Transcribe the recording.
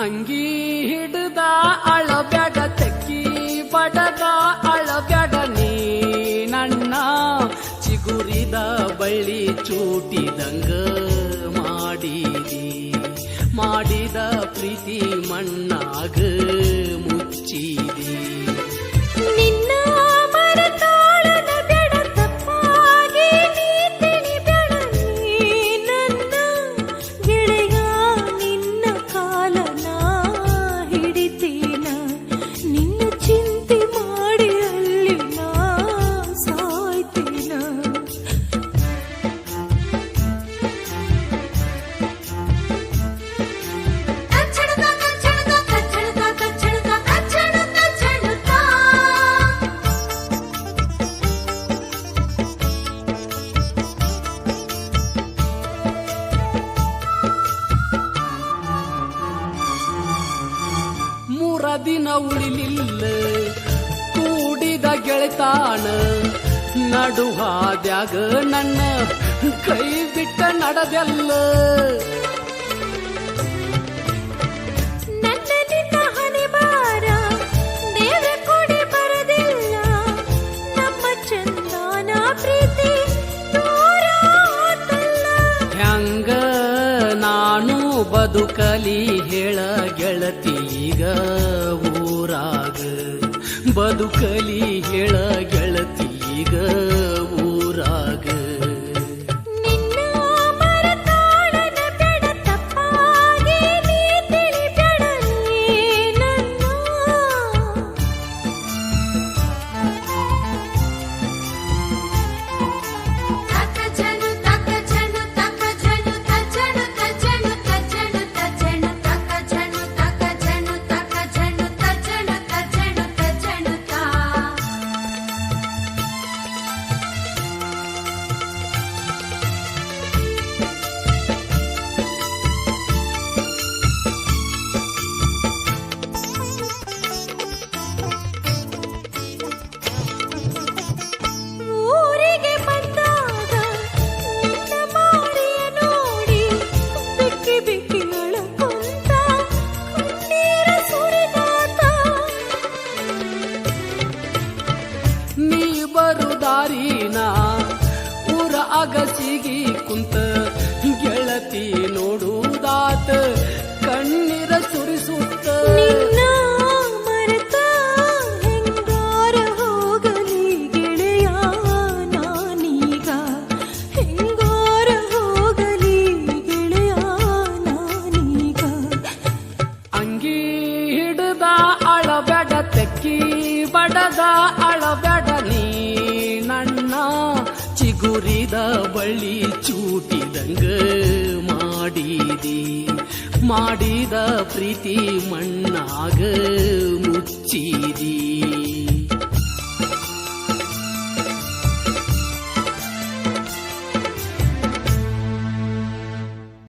ಅಂಗಿ ಹಿಡ್ದ ಅಳಬ್ಯಾಡ ತೆಕ್ಕಿ ಬಡದ ಅಳಬ್ಯಾಡ ನೀ ನನ್ನ ಚಿಗುರಿದ ಬಳ್ಳಿ ಚೂಟಿದಂಗ ಮಾಡಿದ ಪ್ರೀತಿ ಮಣ್ಣಾಗ ಮುಚ್ಚಿದಿ ನಿನ್ನ ಮರತಾಳನ ಬೆಡ ತಪ್ಪಾಗಿ ನೀ ತಿಳಿಬೇಡ ನೀ ನನ್ನ ಗೆಳೆಯ ನಿನ್ನ ಕಾಲನ ಹಿಡಿತೀನ ನಿನ್ನ ಚಿಂತೆ ಮಾಡಿ ಅಲ್ಲಿ ನಾ ಸಾಯ್ತೀನ ದಿನ ಉಳಿಲಿಲ್ಲ ಕೂಡಿದ ಗೆಳೆತಾನ ನಡುಹಾದ್ಯಾಗ ನನ್ನ ಕೈ ಬಿಟ್ಟ ನಡೆದೆಲ್ಲ ನನ್ನ ನಿನ್ನ ಹನಿಬಾರ ದೇವ ಕೊಡಿ ಬರದಿಲ್ಲ ನಮ್ಮ ಚಂದನ ಪ್ರೀತಿ ದೂರ ಆತಲ್ಲ ಹ್ಯಾಂಗ ನಾನು ಬದುಕಲಿ ಹೇಳ ಗೆಳತಿ ಈಗ ಊರಾಗ ಬದುಕಲಿ ಹೇಳ ಗೆಳತಿ ಈಗ ಊರಾಗ ನಿನ್ನ ಮರತಾಳನ ಬೆಡ ತಪ್ಪಾಗಿ ನೀ ತಿಳಿಬೇಡ ನೀ ನನ್ನ ಊರಿಗೆ ಬಂದಾಗ ನಿನ್ನ ಮಾರಿಯ ನೋಡಿ ಬಿಕ್ಕಿ ಬಿಕ್ಕಿ ಅಳಕೊಂತ ಕಣ್ಣೀರ ಸುರಿದಾತ ನೀ ಬರುದಾರಿನ ಊರ ಅಗಸಿಗಿ ಕುಂತ ಗೆಳತಿ ನೋಡುದಾತ ಕಣ್ಣೀರ ಸುರಿಸುತ್ತ ನಿನ್ನ ಮರೆತ ಹೆಂಗಾರ ಹೋಗಲಿ ಗೆಳೆಯ ನಾನೀಗ ಹೆಂಗಾರ ಹೋಗಲಿ ಗೆಳೆಯ ನಾನೀಗ ಅಂಗಿ ಹಿಡ್ದ ಅಳಬ್ಯಾಡ ತೆಕ್ಕಿ ಬಡದ ಅಳಬ್ಯಾಡ ನೀ ನನ್ನ ಚಿಗುರಿದ ಬಳ್ಳಿ ಚೂಟಿದಂಗ ಮಾಡಿದ ಪ್ರೀತಿ ಮಣ್ಣಾಗ ಮುಚ್ಚಿದಿ